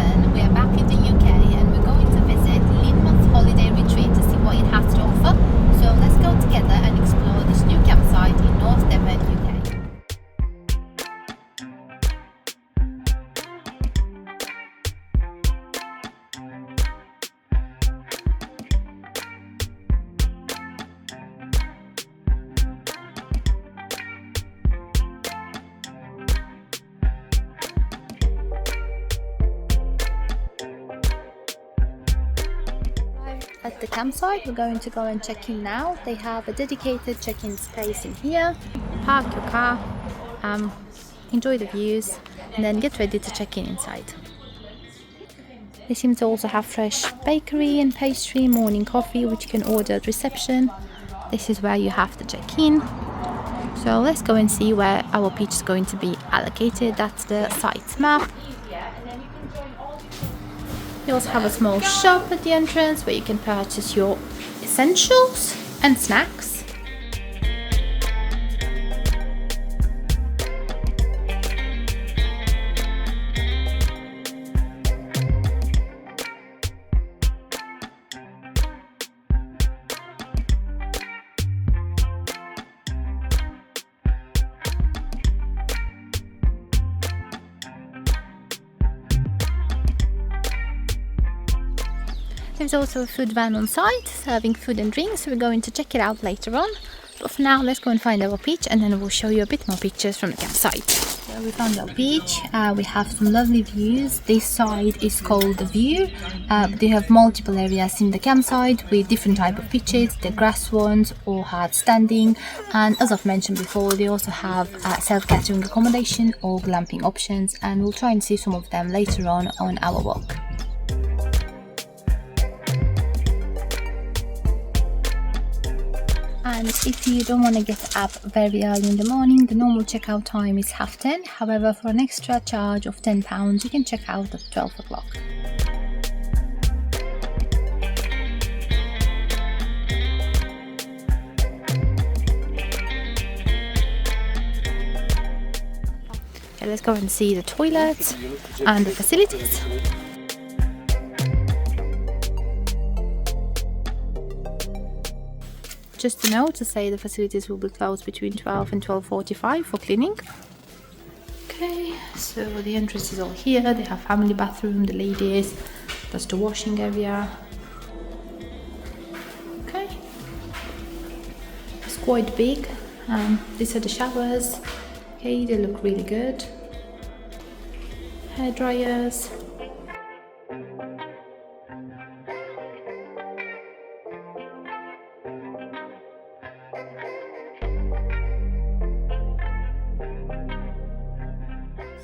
Devon. We are back in the UK and we're going to visit Lynmouth Holiday Retreat to see what it has to offer. So let's go together and explore this new campsite in North Devon, UK. At the campsite, we're going to go and check in now. They have a dedicated check-in space in here. Park your car, enjoy the views, and then get ready to check in inside. They seem to also have fresh bakery and pastry, morning coffee, which you can order at reception. This is where you have to check in. So let's go and see where our pitch is going to be allocated. That's the site map. You also have a small shop at the entrance where you can purchase your essentials and snacks. There's also a food van on site serving food and drinks, so we're going to check it out later on. But for now, let's go and find our beach and then we'll show you a bit more pictures from the campsite. So we found our beach. We have some lovely views. This side is called The View. They have multiple areas in the campsite with different type of beaches. The grass ones or hard standing, and as I've mentioned before, they also have self-catering accommodation or glamping options, and we'll try and see some of them later on our walk. And if you don't want to get up very early in the morning, the normal checkout time is 10:30. However, for an extra charge of £10, you can check out at 12 o'clock. Okay, let's go and see the toilets and the facilities. Just a note to say the facilities will be closed between 12 and 12:45 for cleaning. Okay, so the entrance is all here. They have family bathroom, the ladies, that's the washing area. Okay, it's quite big. These are the showers. Okay, they look really good. Hair dryers.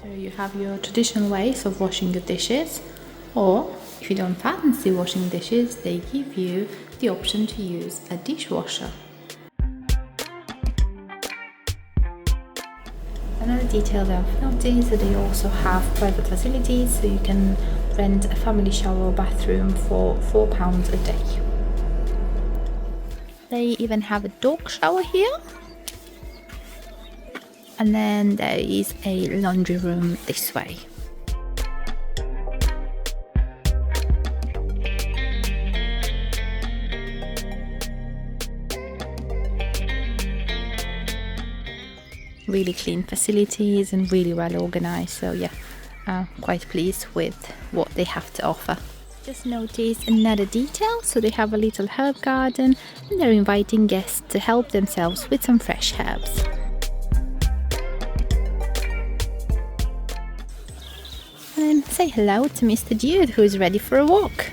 So you have your traditional ways of washing your dishes, or if you don't fancy washing dishes, they give you the option to use a dishwasher. Another detail that I've noticed is that they also have private facilities, so you can rent a family shower or bathroom for £4 a day. They even have a dog shower here. And then there is a laundry room this way. Really clean facilities and really well organized. So yeah, quite pleased with what they have to offer. Just notice another detail. So they have a little herb garden and they're inviting guests to help themselves with some fresh herbs. And say hello to Mr. Dude, who is ready for a walk.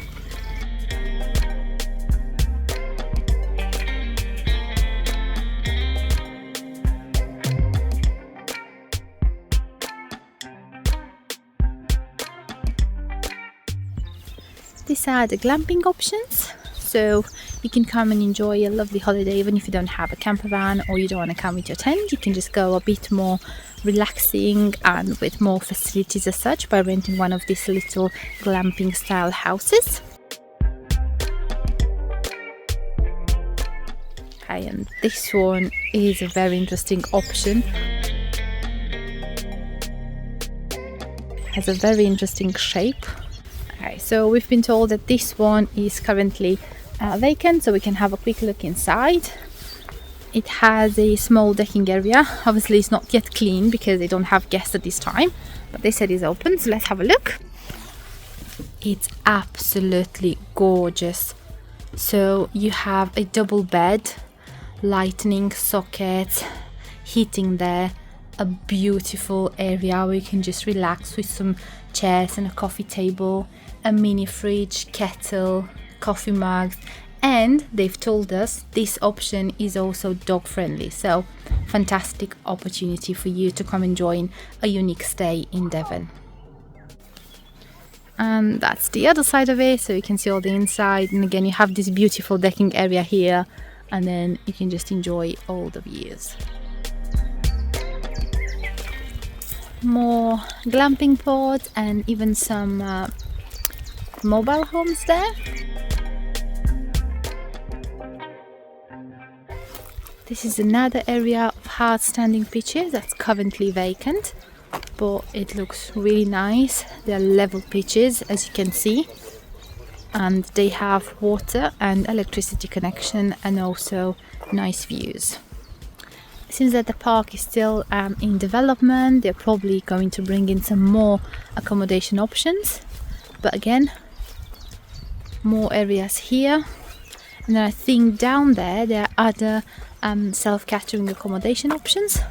These are the glamping options. So you can come and enjoy a lovely holiday even if you don't have a camper van or you don't want to come with your tent. You can just go a bit more relaxing and with more facilities as such by renting one of these little glamping style houses. Okay, and this one is a very interesting option. Has a very interesting shape. Okay, so we've been told that this one is currently vacant, so we can have a quick look inside. It has a small decking area. Obviously it's not yet clean because they don't have guests at this time, but they said it's open, so let's have a look. It's absolutely gorgeous. So you have a double bed, lighting sockets, heating there, a beautiful area where you can just relax with some chairs and a coffee table, a mini fridge, kettle, coffee mugs, and they've told us this option is also dog friendly, so fantastic opportunity for you to come and join a unique stay in Devon. And that's the other side of it, so you can see all the inside, and again you have this beautiful decking area here, and then you can just enjoy all the views. More glamping pods and even some mobile homes there. This is another area of hard standing pitches that's currently vacant, but it looks really nice. They're level pitches, as you can see, and they have water and electricity connection and also nice views. It seems that the park is still in development. They're probably going to bring in some more accommodation options, but again, more areas here. And then I think down there are other self-catering accommodation options.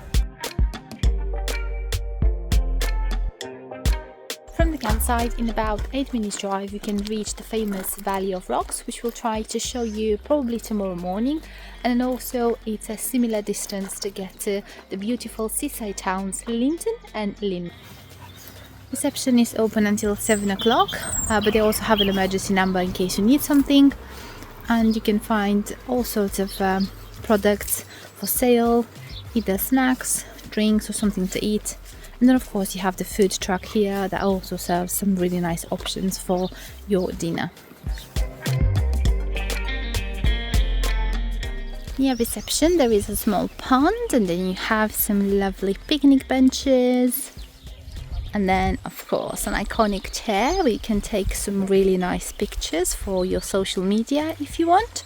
From the campsite, in about 8 minutes drive, you can reach the famous Valley of Rocks, which we'll try to show you probably tomorrow morning. And then also it's a similar distance to get to the beautiful seaside towns Lynton and Lynmouth. Reception is open until 7 o'clock, but they also have an emergency number in case you need something. And you can find all sorts of products for sale, either snacks, drinks or something to eat. And then of course you have the food truck here that also serves some really nice options for your dinner. Near reception there is a small pond, and then you have some lovely picnic benches. And then of course an iconic chair where you can take some really nice pictures for your social media if you want.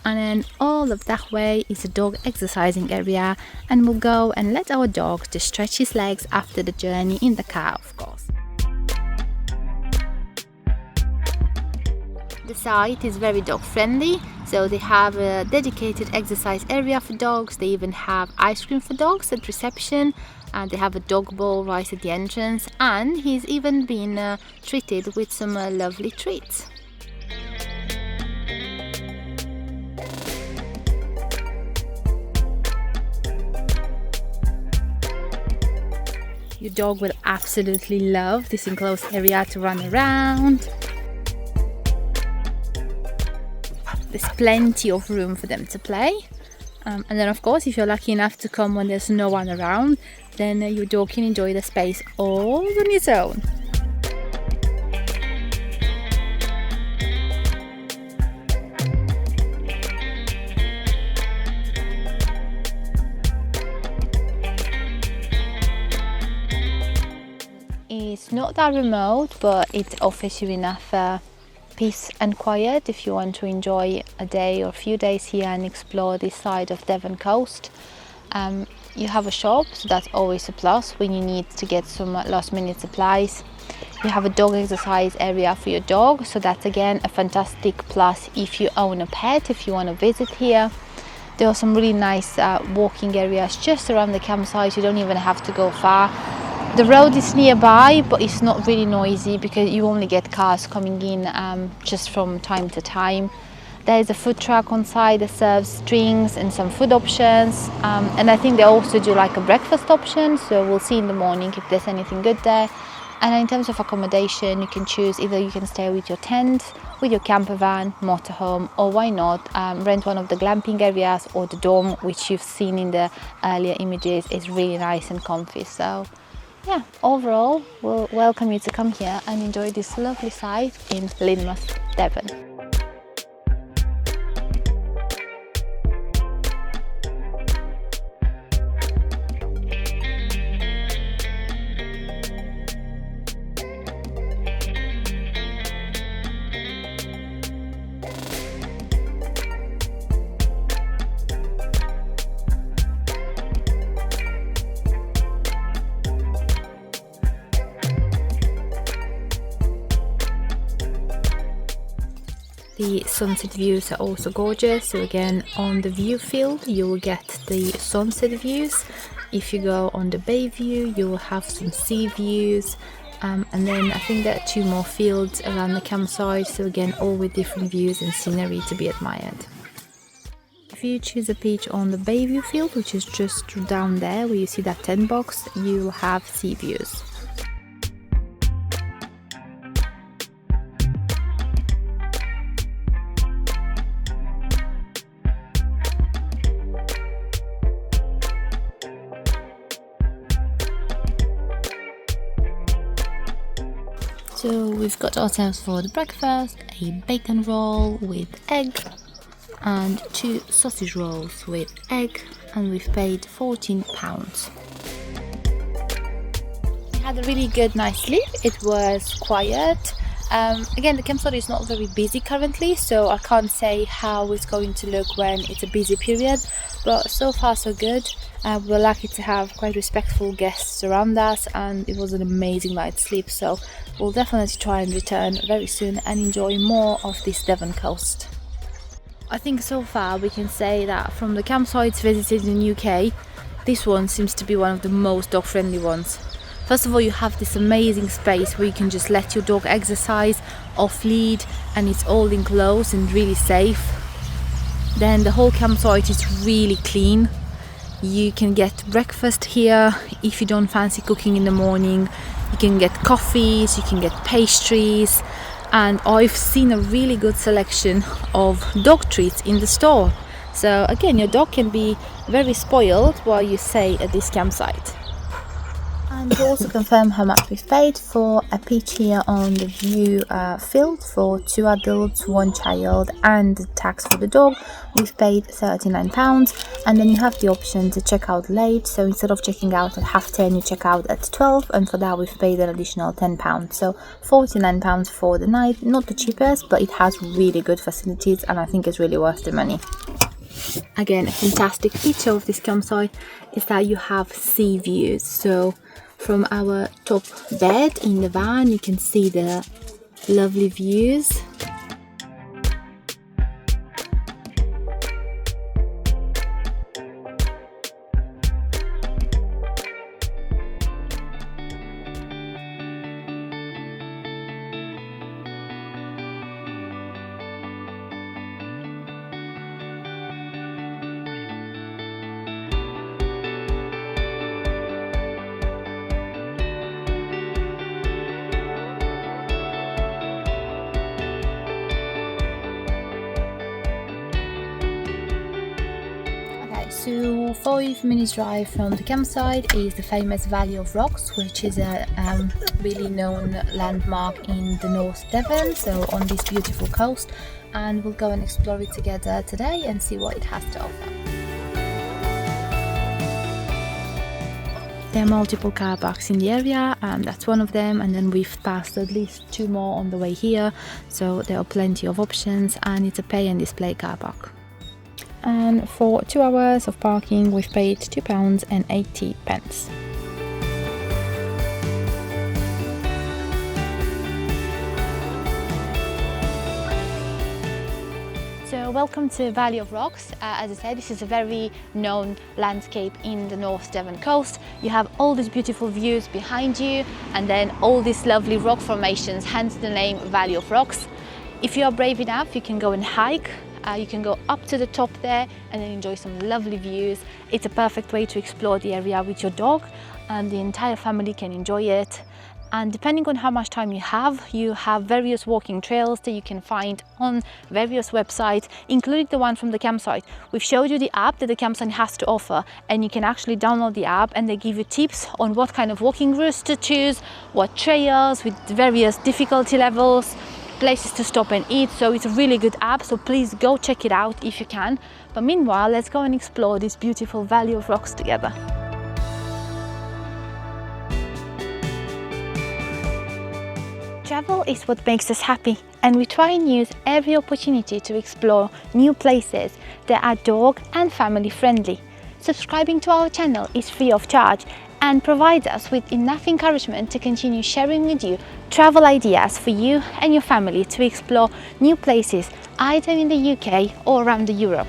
And then all of that way is a dog exercising area, and we'll go and let our dog to stretch his legs after the journey in the car, of course. The site is very dog friendly, so they have a dedicated exercise area for dogs. They even have ice cream for dogs at reception, and they have a dog bowl right at the entrance, and he's even been treated with some lovely treats. Your dog will absolutely love this enclosed area to run around. There's plenty of room for them to play. And then of course, if you're lucky enough to come when there's no one around, then your dog can enjoy the space all on its own. It's not that remote, but it offers you enough peace and quiet if you want to enjoy a day or a few days here and explore this side of Devon coast. You have a shop, so that's always a plus when you need to get some last minute supplies. You have a dog exercise area for your dog, so that's again a fantastic plus if you own a pet, if you want to visit here. There are some really nice walking areas just around the campsite. You don't even have to go far. The road is nearby, but it's not really noisy because you only get cars coming in just from time to time. There is a food truck on site that serves drinks and some food options, and I think they also do like a breakfast option, so we'll see in the morning if there's anything good there. And in terms of accommodation, you can choose either you can stay with your tent, with your camper van, motorhome, or why not rent one of the glamping areas or the dorm, which you've seen in the earlier images is really nice and comfy. So yeah, overall, we'll welcome you to come here and enjoy this lovely site in Lynmouth, Devon. The sunset views are also gorgeous. So again, on the view field you will get the sunset views. If you go on the bay view you will have some sea views, and then I think there are 2 more fields around the campsite, so again all with different views and scenery to be admired. If you choose a pitch on the bay view field, which is just down there where you see that tent box, you will have sea views. So we've got ourselves for the breakfast a bacon roll with egg and 2 sausage rolls with egg, and we've paid £14. We had a really good night's sleep. It was quiet. Again, the campsite is not very busy currently, so I can't say how it's going to look when it's a busy period, but so far so good. We're lucky to have quite respectful guests around us, and it was an amazing night's sleep, so we'll definitely try and return very soon and enjoy more of this Devon coast. I think so far we can say that from the campsites visited in UK, this one seems to be one of the most dog friendly ones. First of all, you have this amazing space where you can just let your dog exercise off lead, and it's all enclosed and really safe. Then the whole campsite is really clean. You can get breakfast here if you don't fancy cooking in the morning. You can get coffees, you can get pastries, and I've seen a really good selection of dog treats in the store. So again, your dog can be very spoiled while you stay at this campsite. And to also confirm how much we've paid for a pitch here on the view field for 2 adults, 1 child, and the tax for the dog, we've paid £39. And then you have the option to check out late, so instead of checking out at 10:30 you check out at 12, and for that we've paid an additional £10. So £49 for the night. Not the cheapest, but it has really good facilities and I think it's really worth the money. Again, a fantastic feature of this campsite is that you have sea views. So from our top bed in the van you can see the lovely views. So 5 minutes drive from the campsite is the famous Valley of Rocks, which is a really known landmark in the North Devon, so on this beautiful coast, and we'll go and explore it together today and see what it has to offer. There are multiple car parks in the area, and that's one of them, and then we've passed at least 2 more on the way here, so there are plenty of options, and it's a pay and display car park. And for 2 hours of parking we've paid £2.80. So welcome to Valley of Rocks. As I said, this is a very known landscape in the North Devon coast. You have all these beautiful views behind you, and then all these lovely rock formations, hence the name Valley of Rocks. If you are brave enough, you can go and hike. You can go up to the top there and then enjoy some lovely views. It's a perfect way to explore the area with your dog, and the entire family can enjoy it. And depending on how much time you have various walking trails that you can find on various websites, including the one from the campsite. We've showed you the app that the campsite has to offer, and you can actually download the app, and they give you tips on what kind of walking routes to choose, what trails with various difficulty levels, places to stop and eat. So it's a really good app, so please go check it out if you can. But meanwhile, let's go and explore this beautiful Valley of Rocks together. Travel is what makes us happy, and we try and use every opportunity to explore new places that are dog and family friendly. Subscribing to our channel is free of charge, and provides us with enough encouragement to continue sharing with you travel ideas for you and your family to explore new places either in the UK or around Europe.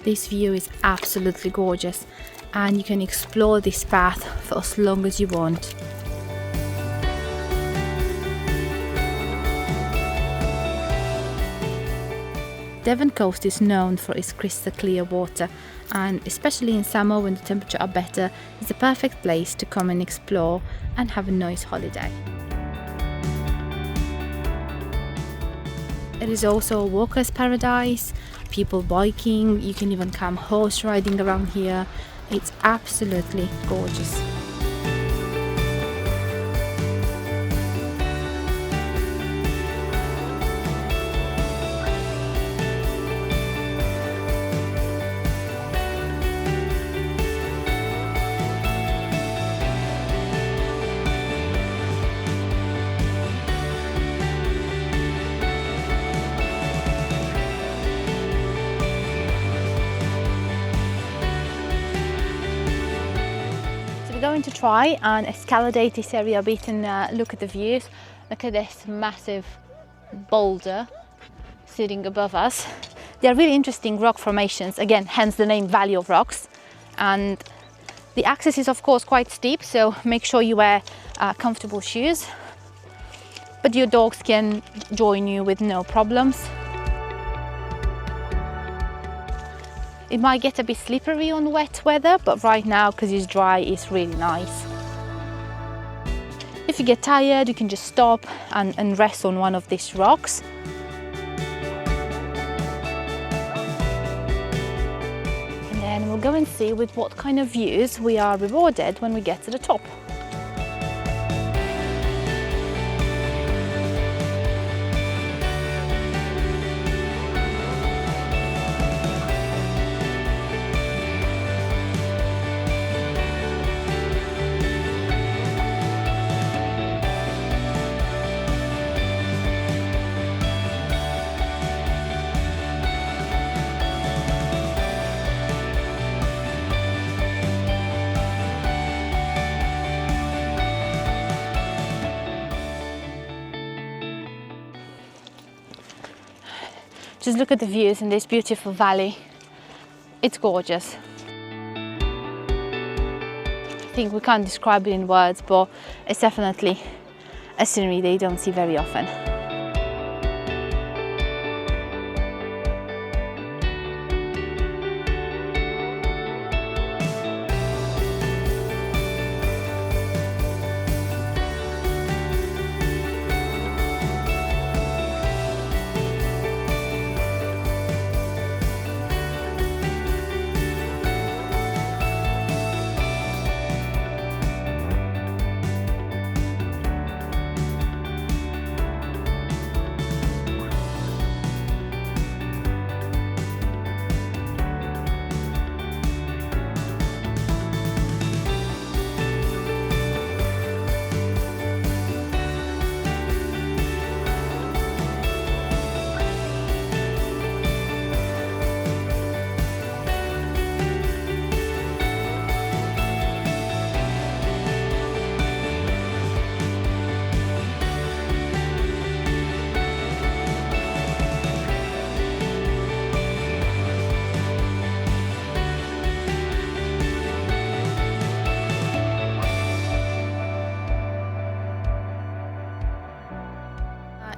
This view is absolutely gorgeous, and you can explore this path for as long as you want. Devon coast is known for its crystal clear water, and especially in summer when the temperatures are better, it's a perfect place to come and explore and have a nice holiday. It is also a walker's paradise, people biking, you can even come horse riding around here. It's absolutely gorgeous. We're going to try and escalate this area a bit and look at the views. Look at this massive boulder sitting above us. They are really interesting rock formations, again, hence the name Valley of Rocks. And the access is of course quite steep, so make sure you wear comfortable shoes. But your dogs can join you with no problems. It might get a bit slippery on wet weather, but right now, because it's dry, it's really nice. If you get tired, you can just stop and rest on one of these rocks. And then we'll go and see with what kind of views we are rewarded when we get to the top. Just look at the views in this beautiful valley. It's gorgeous. I think we can't describe it in words, but it's definitely a scenery that you don't see very often.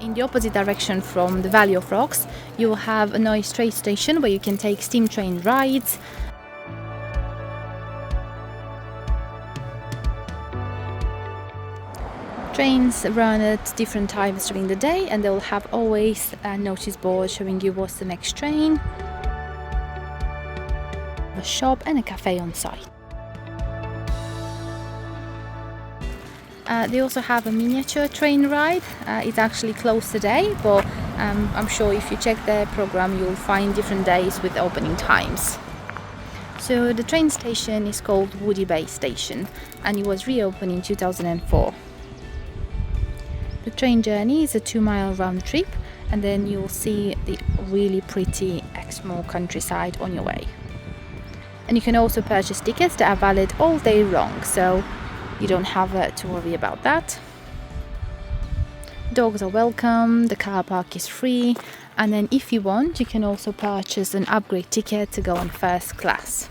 In the opposite direction from the Valley of Rocks, you will have a nice train station where you can take steam train rides. Trains run at different times during the day, and they will have always a notice board showing you what's the next train, a shop and a cafe on site. They also have a miniature train ride. It's actually closed today, but I'm sure if you check their program you'll find different days with opening times. So the train station is called Woody Bay Station, and it was reopened in 2004. The train journey is a 2-mile round trip, and then you'll see the really pretty Exmoor countryside on your way. And you can also purchase tickets that are valid all day long, so you don't have to worry about that. Dogs are welcome, the car park is free, and then if you want you can also purchase an upgrade ticket to go on first class.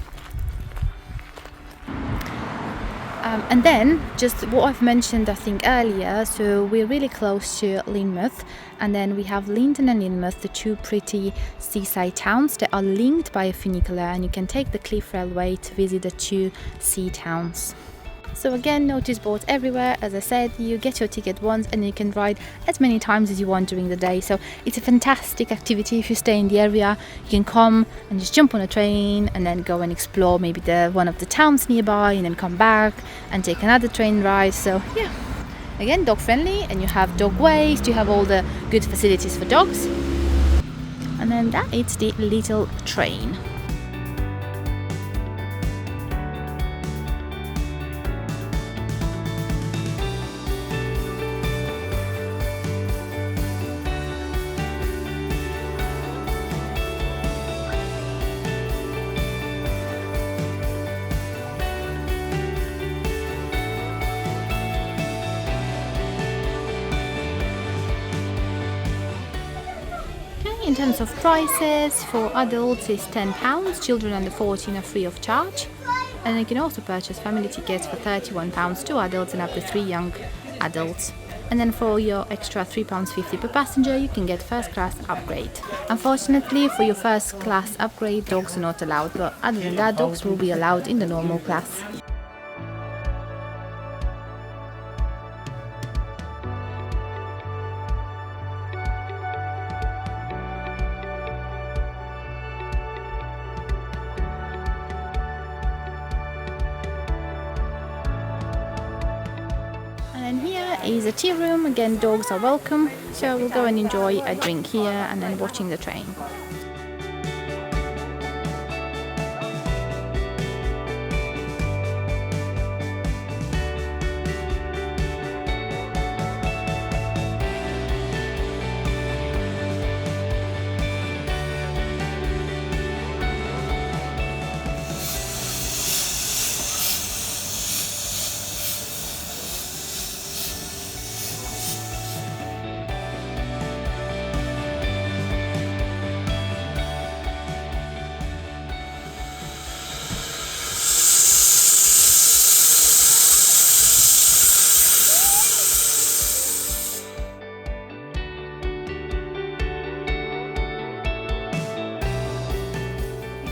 And then just what I've mentioned I think earlier, so we're really close to Lynmouth, and then we have Lynton and Lynmouth, the two pretty seaside towns that are linked by a funicular, and you can take the Cliff Railway to visit the two sea towns. So again, notice boards everywhere. As I said, you get your ticket once and you can ride as many times as you want during the day. So it's a fantastic activity if you stay in the area. You can come and just jump on a train and then go and explore maybe one of the towns nearby, and then come back and take another train ride. So yeah, again, dog friendly, and you have dog waste, you have all the good facilities for dogs. And then that is the little train. In terms of prices, for adults is £10, children under 14 are free of charge, and you can also purchase family tickets for £31, 2 adults and up to 3 young adults. And then for your extra £3.50 per passenger you can get first class upgrade. Unfortunately for your first class upgrade dogs are not allowed, but other than that dogs will be allowed in the normal class. And here is a tea room. Again, dogs are welcome, so we'll go and enjoy a drink here and then watching the train.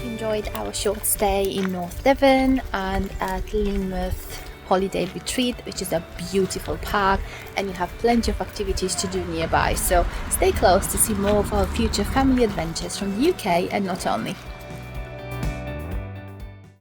Enjoyed our short stay in North Devon and at Lynmouth Holiday Retreat, which is a beautiful park, and you have plenty of activities to do nearby, so stay close to see more of our future family adventures from the UK and not only.